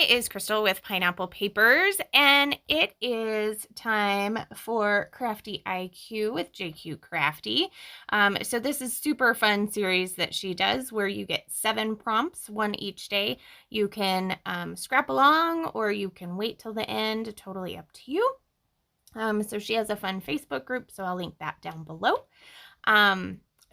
is Crystal with Pineapple Papers, and it is time for Crafty IQ with JQ Crafty. So this is super fun series that she does where you get 7 prompts, one each day. You can scrap along or you can wait till the end, totally up to you. So she has a fun Facebook group, so I'll link that down below.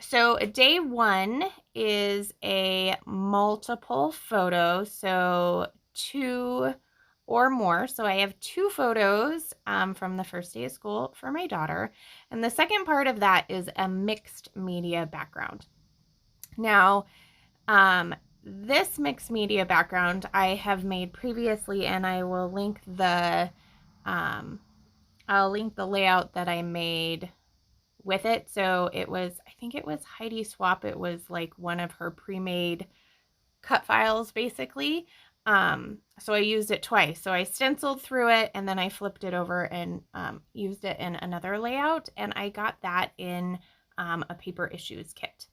So day 1 is a multiple photo, so 2 or more. So I have 2 photos from the first day of school for my daughter. And the second part of that is a mixed media background. Now, this mixed media background I have made previously, and I will link I'll link the layout that I made with it. So it was, I think it was Heidi Swap. It was like one of her pre-made cut files basically. So I used it twice. So I stenciled through it and then I flipped it over and used it in another layout, and I got that in a paper issues kit.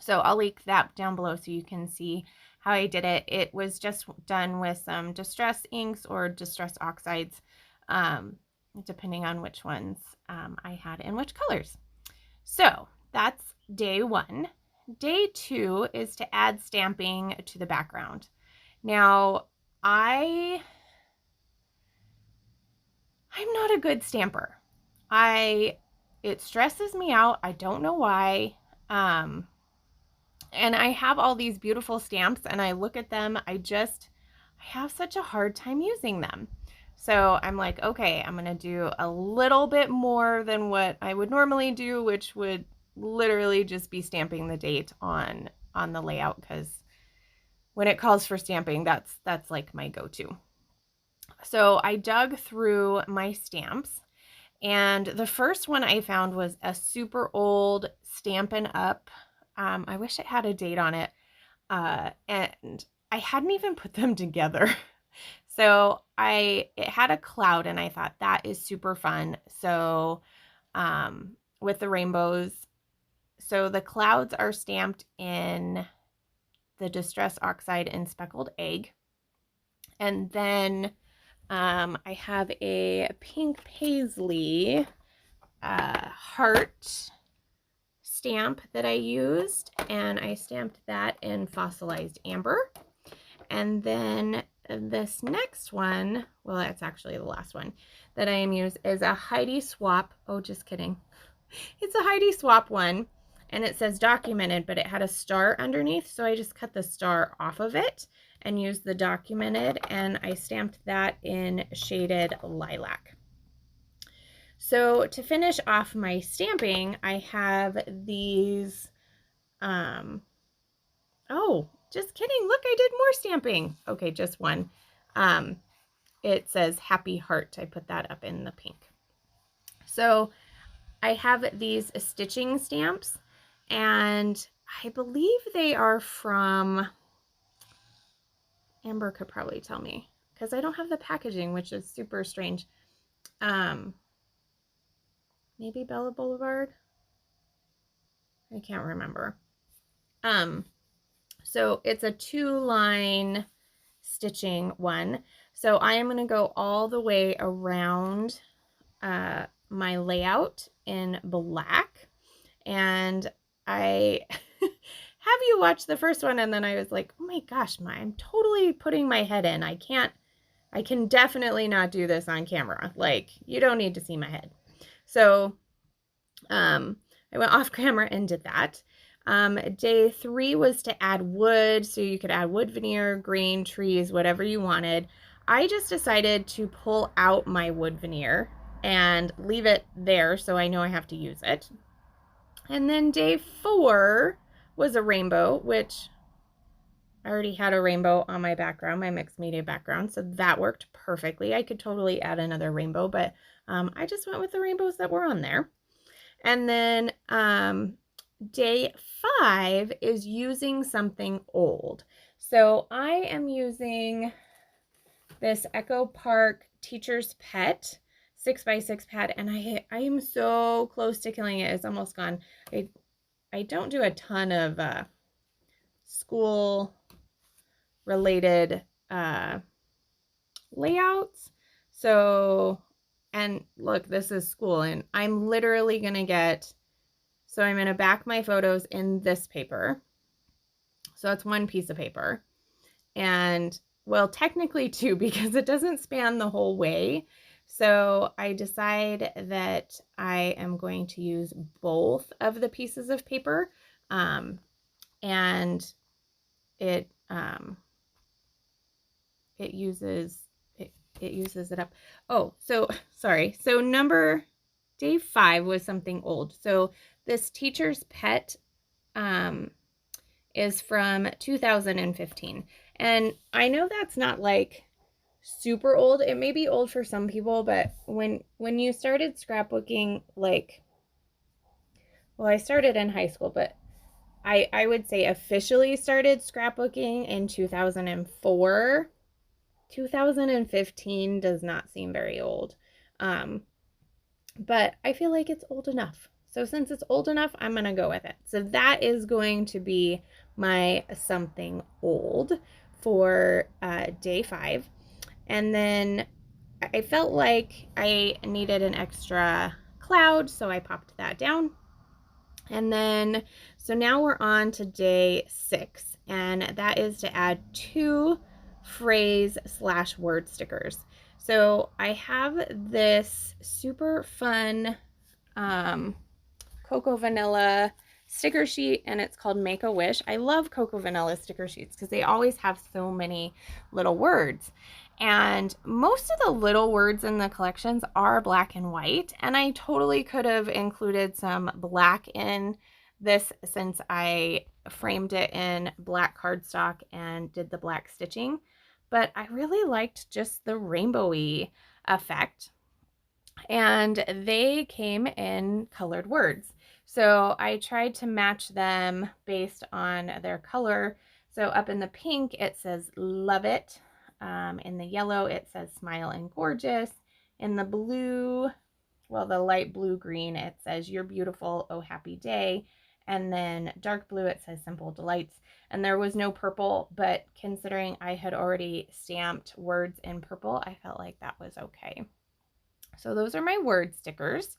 So I'll link that down below so you can see how I did it. It was just done with some distress inks or distress oxides, depending on which ones I had and which colors. So that's day 1. Day 2 is to add stamping to the background. Now, I'm not a good stamper. It stresses me out. I don't know why. And I have all these beautiful stamps and I look at them. I have such a hard time using them. So I'm like, okay, I'm going to do a little bit more than what I would normally do, which would literally just be stamping the date on the layout, because when it calls for stamping, that's like my go-to. So I dug through my stamps, and the first one I found was a super old Stampin' Up. I wish it had a date on it, and I hadn't even put them together. So it had a cloud, and I thought that is super fun. So with the rainbows, so the clouds are stamped in the Distress Oxide and Speckled Egg. And then I have a pink paisley heart stamp that I used, and I stamped that in fossilized amber. And then this next one, well, that's actually the last one that I am using, is a Heidi Swap. Oh, just kidding. It's a Heidi Swap one, and it says documented, but it had a star underneath, so I just cut the star off of it and used the documented, and I stamped that in shaded lilac. So to finish off my stamping, I have these, oh, just kidding. Look, I did more stamping. Okay, just one. It says Happy Heart. I put that up in the pink. So I have these stitching stamps, and I believe they are from, Amber could probably tell me, because I don't have the packaging, which is super strange. Maybe Bella Boulevard? I can't remember. So it's a 2-line stitching one. So I am going to go all the way around my layout in black. And I have you watch the first one, and then I was like, oh my gosh, I'm totally putting my head in. I can definitely not do this on camera. Like, you don't need to see my head. So I went off camera and did that. Day 3 was to add wood, so you could add wood veneer, green, trees, whatever you wanted. I just decided to pull out my wood veneer and leave it there, so I know I have to use it. And then day 4 was a rainbow, which I already had a rainbow on my background, my mixed media background, so that worked perfectly. I could totally add another rainbow, but I just went with the rainbows that were on there. And then day 5 is using something old. So I am using this Echo Park Teacher's Pet 6x6 pad, and I am so close to killing it. It's almost gone. I don't do a ton of school related layouts. So, and look, this is school, and I'm literally going to get, so I'm going to back my photos in this paper. So it's one piece of paper. And well, technically two, because it doesn't span the whole way. So I decide that I am going to use both of the pieces of paper, and it uses it up. Oh, so sorry. So day 5 was something old. So this teacher's pet is from 2015. And I know that's not like super old. It may be old for some people, but when you started scrapbooking, like, well, I started in high school, but I would say officially started scrapbooking in 2004. 2015 does not seem very old. But I feel like it's old enough. So since it's old enough, I'm going to go with it. So that is going to be my something old for day 5. And then I felt like I needed an extra cloud, so I popped that down. And then, so now we're on to day 6, and that is to add 2 phrase/word stickers. So I have this super fun Cocoa Vanilla sticker sheet, and it's called Make a Wish. I love Cocoa Vanilla sticker sheets because they always have so many little words. And most of the little words in the collections are black and white, and I totally could have included some black in this since I framed it in black cardstock and did the black stitching, but I really liked just the rainbowy effect, and they came in colored words. So I tried to match them based on their color. So up in the pink, it says love it. In the yellow, it says smile and gorgeous. In the blue, well, the light blue green, it says you're beautiful, oh happy day. And then dark blue, it says simple delights. And there was no purple, but considering I had already stamped words in purple, I felt like that was okay. So those are my word stickers.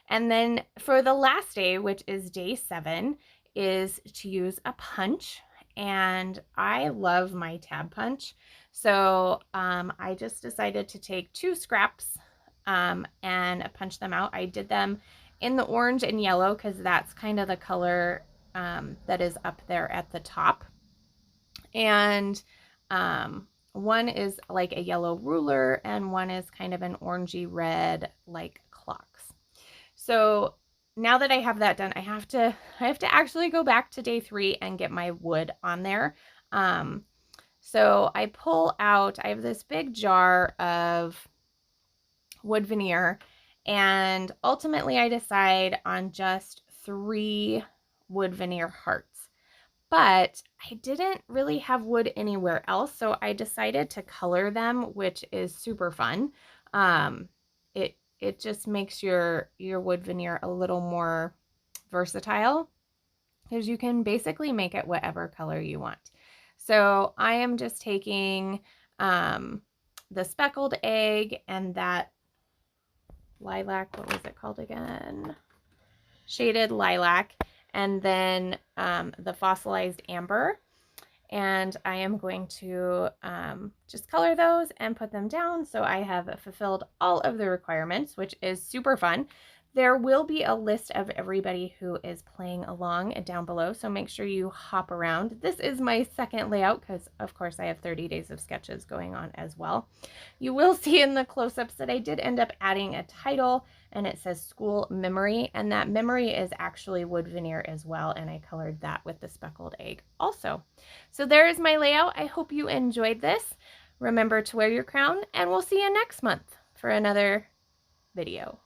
And then for the last day, which is day 7, is to use a punch. And I love my tab punch. So I just decided to take 2 scraps and punch them out. I did them in the orange and yellow because that's kind of the color that is up there at the top. And one is like a yellow ruler and one is kind of an orangey red like clocks. So now that I have that done, I have to actually go back to day 3 and get my wood on there. So I pull out, I have this big jar of wood veneer, and ultimately I decide on just 3 wood veneer hearts. But I didn't really have wood anywhere else, so I decided to color them, which is super fun. It just makes your wood veneer a little more versatile because you can basically make it whatever color you want. So I am just taking the speckled egg and that lilac, what was it called again? Shaded lilac, and then the fossilized amber. And I am going to just color those and put them down. So I have fulfilled all of the requirements, which is super fun. There will be a list of everybody who is playing along down below, so make sure you hop around. This is my second layout because, of course, I have 30 days of sketches going on as well. You will see in the close-ups that I did end up adding a title, and it says School Memory, and that memory is actually wood veneer as well, and I colored that with the speckled egg also. So there is my layout. I hope you enjoyed this. Remember to wear your crown, and we'll see you next month for another video.